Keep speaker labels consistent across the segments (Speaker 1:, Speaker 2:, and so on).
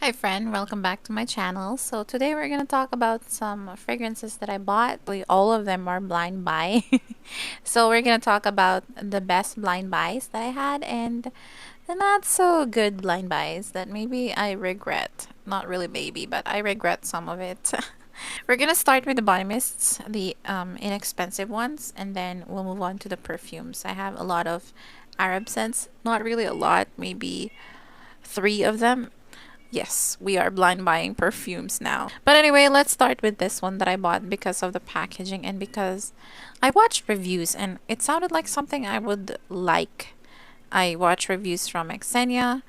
Speaker 1: Hi friend, welcome back to my channel. So today we're going to talk about some fragrances that I bought. All of them are blind buy. So we're going to talk about the best blind buys that I had and the not so good blind buys that maybe I regret. Not really maybe, but I regret some of it. We're going to start with the body mists, the inexpensive ones, and then we'll move on to the perfumes. I have a lot of Arab scents, not really a lot, maybe 3 of them. Yes, we are blind buying perfumes now. But anyway, let's start with this one that I bought because of the packaging and because I watched reviews and it sounded like something I would like. I watched reviews from Xenia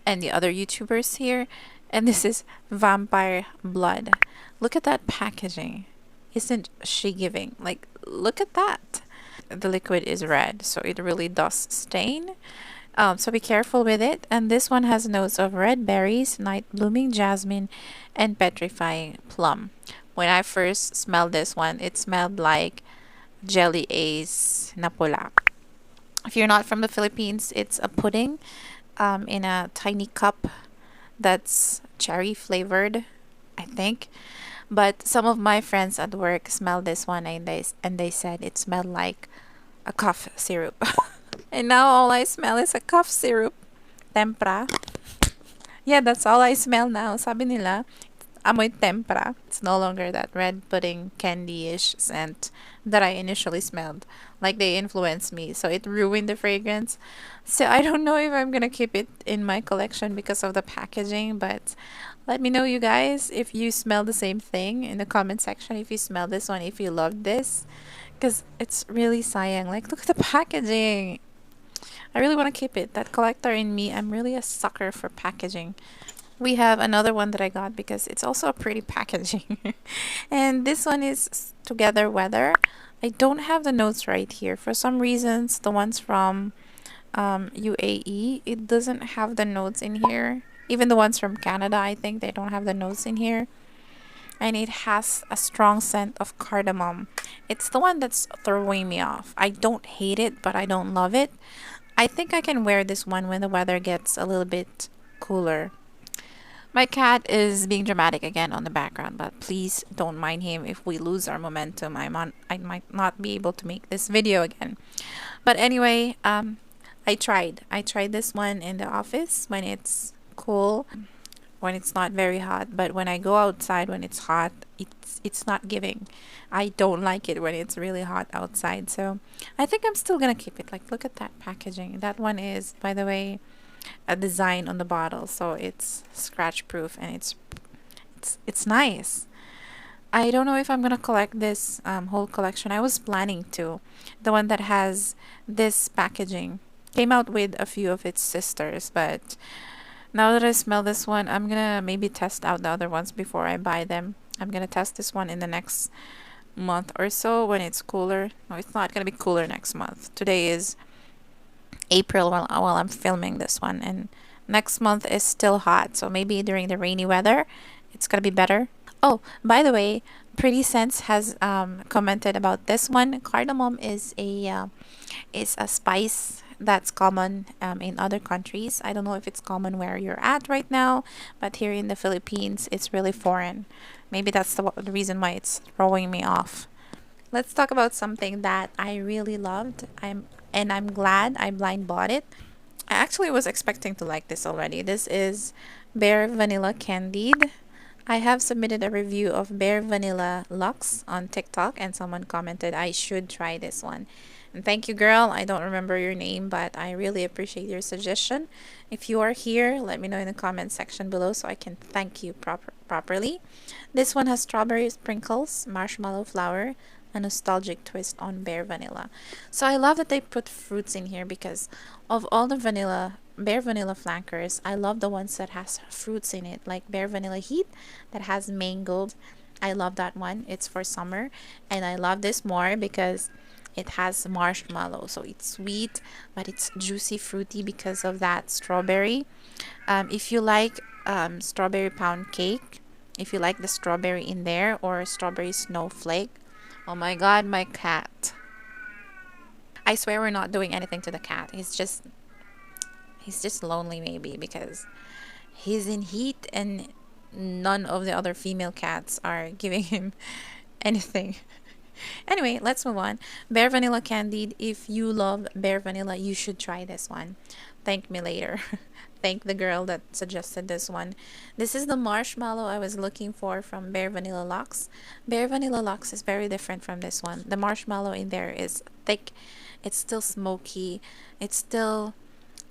Speaker 1: and the other YouTubers here, and this is Vampire Blood. Look at that packaging. Isn't she giving? Like, look at that. The liquid is red, so it really does stain. So be careful with it. And this one has notes of red berries, night blooming jasmine, and petrifying plum. When I first smelled this one, it smelled like jelly ace na pula. If you're not from the Philippines, it's a pudding in a tiny cup that's cherry flavored, I think. But some of my friends at work smelled this one and they said it smelled like a cough syrup. And now all I smell is a cough syrup. Tempra. Yeah, that's all I smell now. Sabi nila, amoy tempra. It's no longer that red pudding candy-ish scent that I initially smelled. Like they influenced me. So it ruined the fragrance. So I don't know if I'm gonna keep it in my collection because of the packaging, but let me know, you guys, if you smell the same thing in the comment section. If you smell this one, if you loved this. Because it's really sayang. Like, look at the packaging. I really want to keep it. That collector in me, I'm really a sucker for packaging. We have another one that I got because it's also a pretty packaging. And this one is Together Weather. I don't have the notes right here. For some reasons, the ones from UAE, it doesn't have the notes in here. Even the ones from Canada, I think they don't have the notes in here. And it has a strong scent of cardamom. It's the one that's throwing me off. I don't hate it, but I don't love it. I think I can wear this one when the weather gets a little bit cooler. My cat is being dramatic again on the background, but please don't mind him. If we lose our momentum, I might not be able to make this video again. But anyway, I tried this one in the office when it's cool, when it's not very hot, but when I go outside when it's hot, it's not giving. I don't like it when it's really hot outside. So I think I'm still gonna keep it. Like, look at that packaging. That one is, by the way, a design on the bottle, so it's scratch proof and it's nice. I don't know if I'm gonna collect this whole collection. I was planning to. The one that has this packaging came out with a few of its sisters, but now that I smell this one, I'm gonna maybe test out the other ones before I buy them. I'm gonna test this one in the next month or so when it's cooler. No, it's not gonna be cooler next month. Today is April while I'm filming this one, and next month is still hot. So maybe during the rainy weather, it's gonna be better. Oh, by the way, Pretty Sense has commented about this one. Cardamom is a spice that's common in other countries. I don't know if it's common where you're at right now, but here in the Philippines, it's really foreign. Maybe that's the reason why it's throwing me off. Let's talk about something that I really loved. I'm glad I blind bought it. I actually was expecting to like this already. This is Bare Vanilla Candied. I have submitted a review of Bare Vanilla Luxe on TikTok, and someone commented I should try this one. And thank you, girl. I don't remember your name, but I really appreciate your suggestion. If you are here, let me know in the comment section below so I can thank you properly. This one has strawberry sprinkles, marshmallow flour, a nostalgic twist on bare vanilla. So I love that they put fruits in here because of all the bare vanilla flankers, I love the ones that has fruits in it, like bare vanilla heat that has mango. I love that one. It's for summer. And I love this more because it has marshmallow, so it's sweet but it's juicy fruity because of that strawberry. If you like strawberry pound cake, if you like the strawberry in there, or strawberry snowflake. Oh my god, my cat. I swear we're not doing anything to the cat. He's just lonely maybe because He's in heat, and none of the other female cats are giving him anything. Anyway, let's move on. Bare Vanilla Candied. If you love Bare Vanilla, you should try this one. Thank me later. Thank the girl that suggested this one. This is the marshmallow I was looking for from Bare Vanilla Lux. Bare Vanilla Lux is very different from this one. The marshmallow in there is thick. It's still smoky. It's still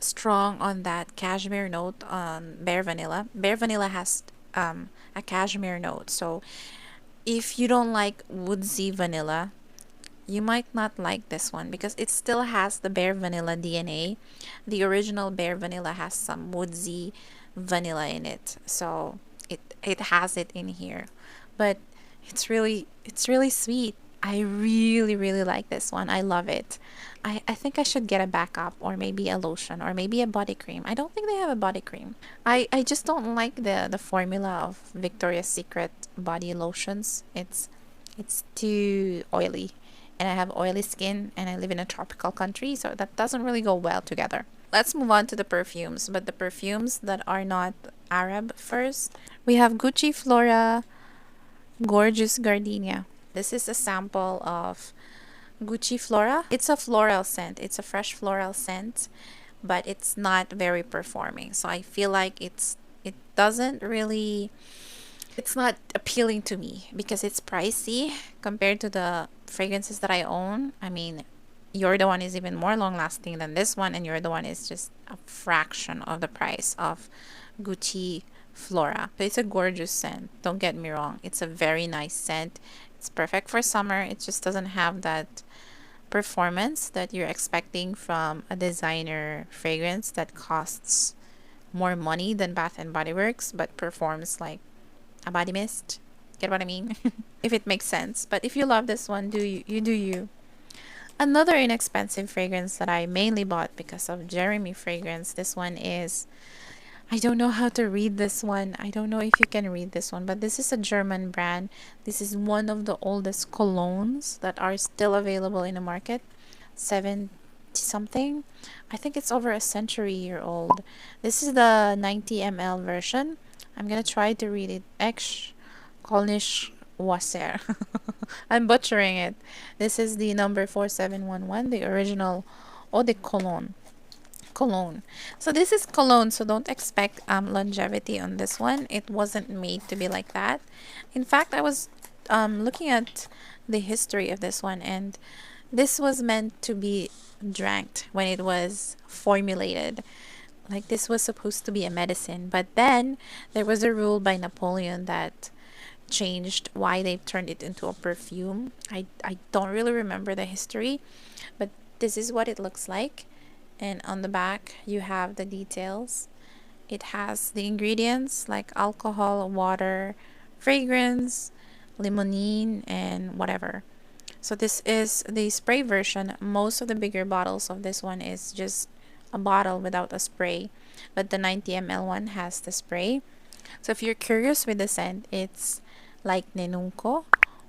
Speaker 1: strong on that cashmere note on Bare Vanilla. Bare Vanilla has a cashmere note. So if you don't like woodsy vanilla, you might not like this one because it still has the Bare Vanilla DNA. The original Bare Vanilla has some woodsy vanilla in it. So it has it in here. But it's really sweet. I really like this one. I love it. I think I should get a backup, or maybe a lotion, or maybe a body cream. I don't think they have a body cream. I just don't like the formula of Victoria's Secret body lotions. It's too oily, and I have oily skin, and I live in a tropical country, so that doesn't really go well together. Let's move on to the perfumes, but the perfumes that are not Arab first. We have Gucci Flora Gorgeous Gardenia. This is a sample of Gucci Flora. It's a floral scent. It's a fresh floral scent, but it's not very performing. So I feel like it doesn't really, it's not appealing to me because it's pricey compared to the fragrances that I own. I mean, You're the One is even more long lasting than this one, and You're the One is just a fraction of the price of Gucci Flora. So it's a gorgeous scent. Don't get me wrong. It's a very nice scent. It's perfect for summer. It just doesn't have that performance that you're expecting from a designer fragrance that costs more money than Bath and Body Works but performs like a body mist. Get what I mean? If it makes sense. But if you love this one, you do you. Another inexpensive fragrance that I mainly bought because of Jeremy fragrance. This one is, I don't know how to read this one. I don't know if you can read this one, but this is a German brand. This is one of the oldest colognes that are still available in the market. 70 something. I think it's over a century-year old. This is the 90 ml version. I'm gonna try to read it. Ex Kolnisch Wasser. I'm butchering it. This is the number 4711, the original Eau de Cologne. Cologne. So this is cologne, so don't expect longevity on this one. It wasn't made to be like that. In fact, I was looking at the history of this one, and this was meant to be drank when it was formulated. Like, this was supposed to be a medicine, but then there was a rule by Napoleon that changed why they turned it into a perfume. I don't really remember the history, but this is what it looks like. And on the back, you have the details. It has the ingredients like alcohol, water, fragrance, limonene, and whatever. So this is the spray version. Most of the bigger bottles of this one is just a bottle without a spray, but the 90 ml one has the spray. So if you're curious with the scent, it's like Nenunco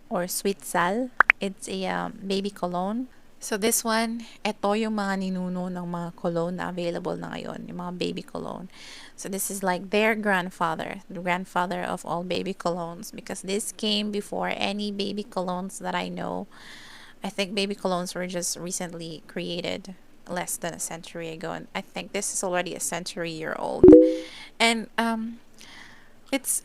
Speaker 1: or Sweet Sal. It's a baby cologne. So this one, ito yung mga ninuno ng mga cologne na available na ngayon, yung mga baby cologne. So this is like their grandfather, the grandfather of all baby colognes, because this came before any baby colognes that I know. I think baby colognes were just recently created less than a century ago, and I think this is already a century-year old. And it's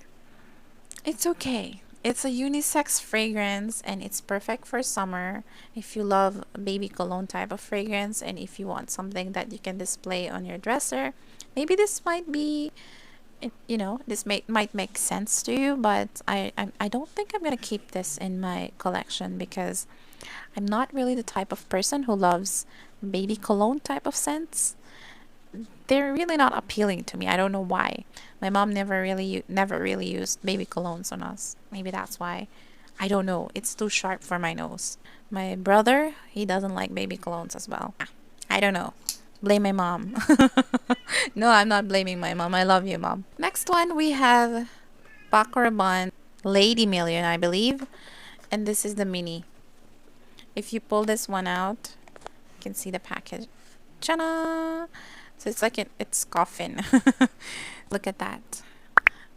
Speaker 1: okay. It's a unisex fragrance, and it's perfect for summer if you love baby cologne type of fragrance, and if you want something that you can display on your dresser. Maybe this might be, this might make sense to you, but I don't think I'm gonna keep this in my collection because I'm not really the type of person who loves baby cologne type of scents. They're really not appealing to me. I don't know why. My mom never really used baby colognes on us. Maybe that's why. I don't know. It's too sharp for my nose. My brother, he doesn't like baby colognes as well. I don't know. Blame my mom. No, I'm not blaming my mom. I love you, mom. Next one, we have Paco Rabanne Lady Million, I believe. And this is the mini. If you pull this one out, you can see the package. Ta-da! So it's like it's coffin. Look at that.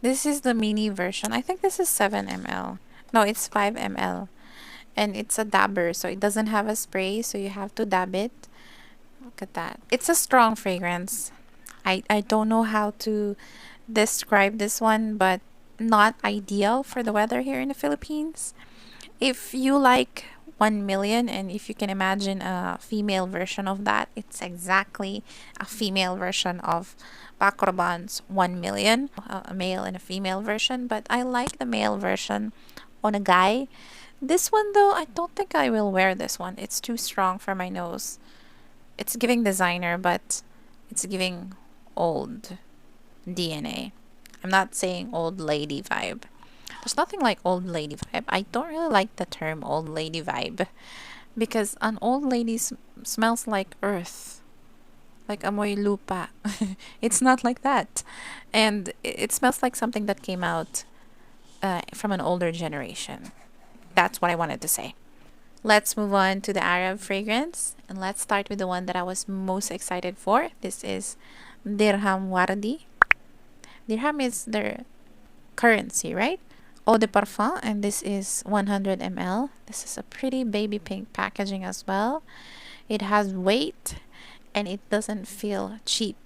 Speaker 1: This is the mini version. I think this is 7 ml. No, it's 5 ml. And it's a dabber, so it doesn't have a spray, so you have to dab it. Look at that. It's a strong fragrance. I don't know how to describe this one, but not ideal for the weather here in the Philippines. If you like 1 million, and if you can imagine a female version of that, it's exactly a female version of Bacroban's 1 million, a male and a female version. But I like the male version on a guy. This one, though, I don't think I will wear this one. It's too strong for my nose. It's giving designer, but it's giving old DNA. I'm not saying old lady vibe. There's nothing like old lady vibe. I don't really like the term old lady vibe because an old lady smells like earth, like amoy lupa. It's not like that. And it smells like something that came out from an older generation. That's what I wanted to say. Let's move on to the Arab fragrance, and let's start with the one that I was most excited for. This is Dirham Wardi. Dirham is their currency, right? Eau de Parfum, and this is 100 ml. This is a pretty baby pink packaging as well. It has weight and it doesn't feel cheap.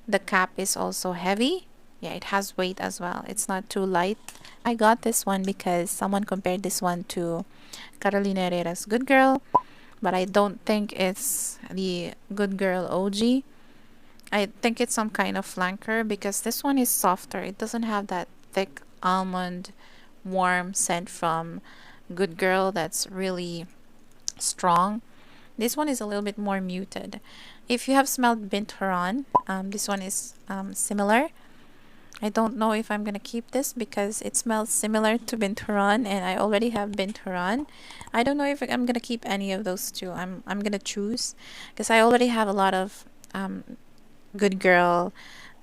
Speaker 1: The cap is also heavy. Yeah, it has weight as well. It's not too light. I got this one because someone compared this one to Carolina Herrera's Good Girl, but I don't think it's the Good Girl OG. I think it's some kind of flanker because this one is softer. It doesn't have that thick almond warm scent from Good Girl that's really strong. This one is a little bit more muted. If you have smelled Bint Haran, this one is similar. I don't know if I'm gonna keep this because it smells similar to Bint Haran, and I already have Bint Haran. I don't know if I'm gonna keep any of those two. I'm gonna choose because I already have a lot of Good Girl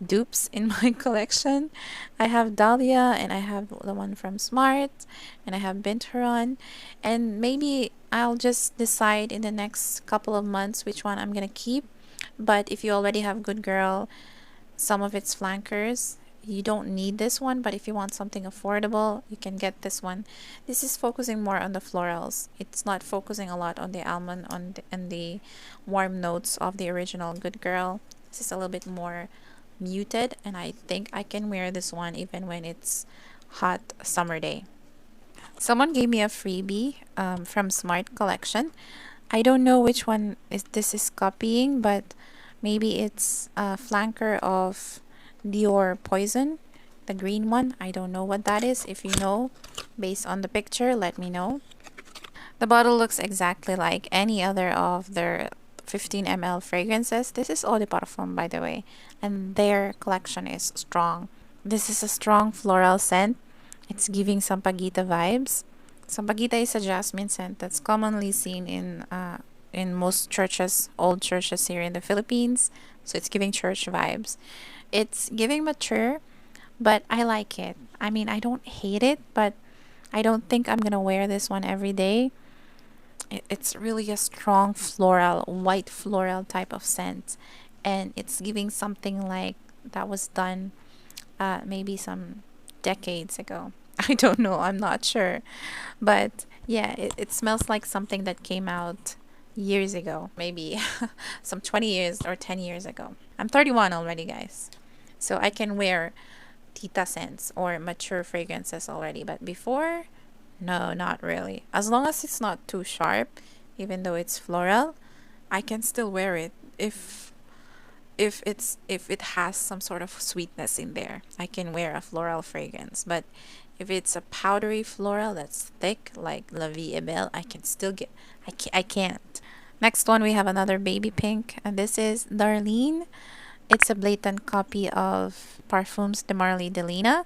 Speaker 1: dupes in my collection. I have Dahlia, and I have the one from Smart, and I have Bint Haran, and maybe I'll just decide in the next couple of months which one I'm gonna keep. But if you already have Good Girl, some of its flankers, you don't need this one, but if you want something affordable, you can get this one. This is focusing more on the florals. It's not focusing a lot on the almond and the warm notes of the original Good Girl. This is a little bit more muted, and I think I can wear this one even when it's hot summer day. Someone gave me a freebie from Smart Collection. I don't know which one this is copying, but maybe it's a flanker of Dior Poison, the green one. I don't know what that is. If you know, based on the picture, let me know. The bottle looks exactly like any other of their 15 ml fragrances. This is Eau de Parfum, by the way, and their collection is strong. This is a strong floral scent. It's giving Sampaguita vibes. Sampaguita is a jasmine scent that's commonly seen in most churches, old churches here in the Philippines. So it's giving church vibes. It's giving mature, but I like it. I mean, I don't hate it, but I don't think I'm gonna wear this one every day. It's really a strong floral, white floral type of scent, and it's giving something like that was done maybe some decades ago. I don't know, I'm not sure, but yeah, it smells like something that came out years ago, maybe some 20 years or 10 years ago. I'm 31 already, guys, so I can wear tita scents or mature fragrances already, but before, no, not really. As long as it's not too sharp, even though it's floral, I can still wear it if it has some sort of sweetness in there. I can wear a floral fragrance, but if it's a powdery floral that's thick like La Vie est Belle, I can still get I can't. Next one, we have another baby pink, and this is Darlene. It's a blatant copy of Parfums de Marly Delina.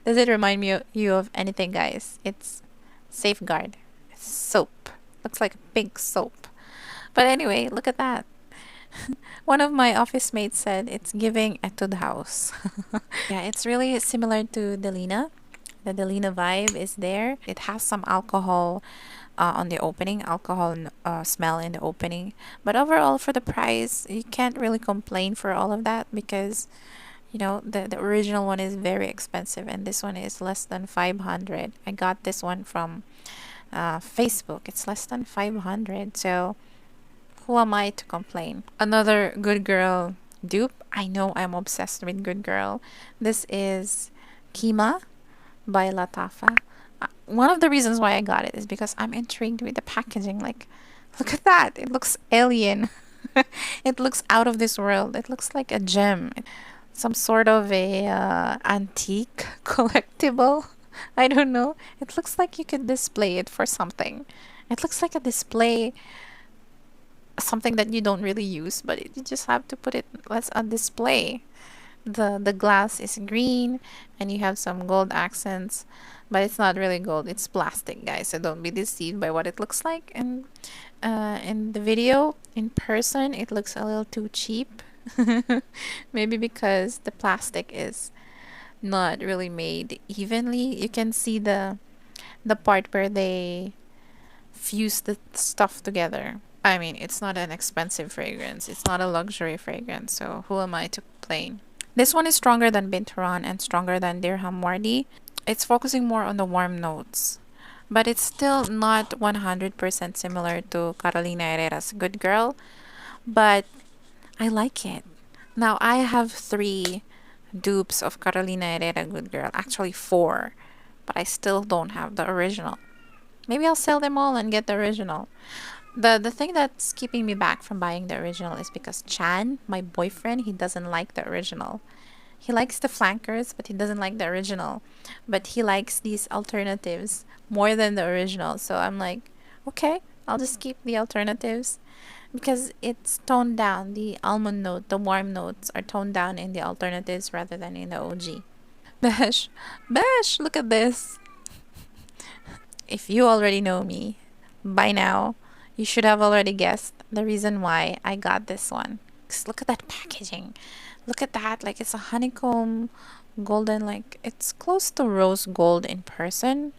Speaker 1: Does it remind you of anything, guys? It's Safeguard. It's soap. Looks like a pink soap. But anyway, look at that. One of my office mates said it's giving Etude House. Yeah, it's really similar to Delina. The Delina vibe is there. It has some alcohol on the opening, alcohol smell in the opening. But overall, for the price, you can't really complain for all of that because the original one is very expensive and this one is less than 500. I got this one from Facebook. It's less than 500. So who am I to complain? Another Good Girl dupe. I know I'm obsessed with Good Girl. This is Kima by Latafa. One of the reasons why I got it is because I'm intrigued with the packaging. Like, look at that. It looks alien. It looks out of this world. It looks like a gem. Some sort of a antique collectible. I don't know. It looks like you could display it for something. It looks like a display, something that you don't really use, but you just have to put it as a display. The glass is green and you have some gold accents, but it's not really gold. It's plastic, guys. So don't be deceived by what it looks like. And in the video, in person, it looks a little too cheap. Maybe because the plastic is not really made evenly. You can see the part where they fuse the stuff together. I mean, it's not an expensive fragrance. It's not a luxury fragrance. So who am I to complain? This one is stronger than Binturan and stronger than Dirham Wardi. It's focusing more on the warm notes, but it's still not 100% similar to Carolina Herrera's Good Girl, but I like it. Now, I have 3 dupes of Carolina Herrera Good Girl, actually 4, but I still don't have the original. Maybe I'll sell them all and get the original. The thing that's keeping me back from buying the original is because Chan, my boyfriend, he doesn't like the original. He likes the flankers, but he doesn't like the original. But he likes these alternatives more than the original. So I'm like, okay, I'll just keep the alternatives because it's toned down. The almond note, the warm notes are toned down in the alternatives rather than in the OG. Besh, Besh, look at this. If you already know me by now, you should have already guessed the reason why I got this one. Just look at that packaging. Look at that. Like, it's a honeycomb golden, like it's close to rose gold in person.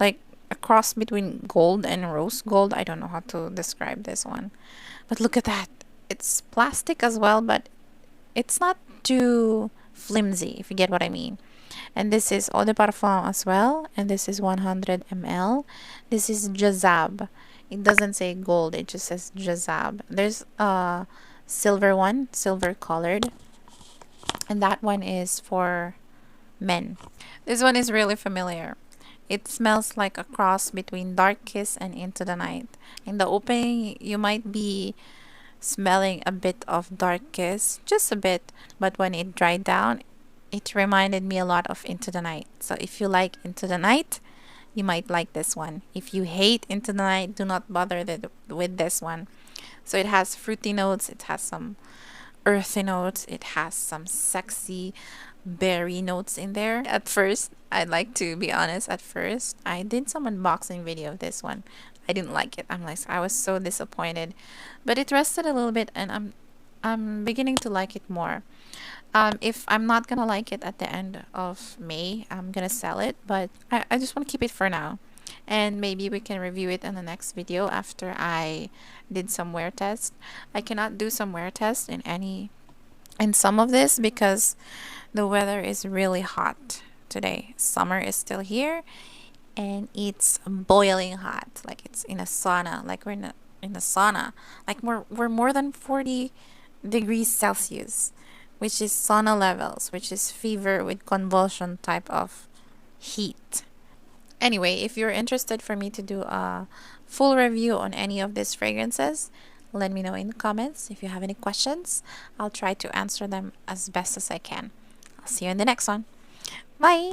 Speaker 1: Like a cross between gold and rose gold. I don't know how to describe this one. But look at that. It's plastic as well, but it's not too flimsy, if you get what I mean. And this is eau de parfum as well. And this is 100 ml. This is Jazab. It doesn't say gold, it just says Jazab. There's a silver one, silver colored. And that one is for men. This one is really familiar. It smells like a cross between Dark Kiss and Into the Night. In the opening, you might be smelling a bit of Dark Kiss, just a bit. But when it dried down, it reminded me a lot of Into the Night. So if you like Into the Night, you might like this one. If you hate Into the Night, do not bother with this one. So it has fruity notes, it has some earthy notes, it has some sexy berry notes in there. At first, I'd like to be honest, at first, I did some unboxing video of this one. I didn't like it. I was so disappointed. But it rested a little bit and I'm beginning to like it more. If I'm not gonna like it at the end of May, I'm gonna sell it, but I just want to keep it for now. And maybe we can review it in the next video after I did some wear test. I cannot do some wear test in some of this because the weather is really hot today. Summer is still here and it's boiling hot. Like it's in a sauna. Like we're in a sauna. Like we're more than 40 degrees Celsius, which is sauna levels, which is fever with convulsion type of heat. Anyway, if you're interested for me to do a full review on any of these fragrances, let me know in the comments. If you have any questions, I'll try to answer them as best as I can. I'll see you in the next one. Bye!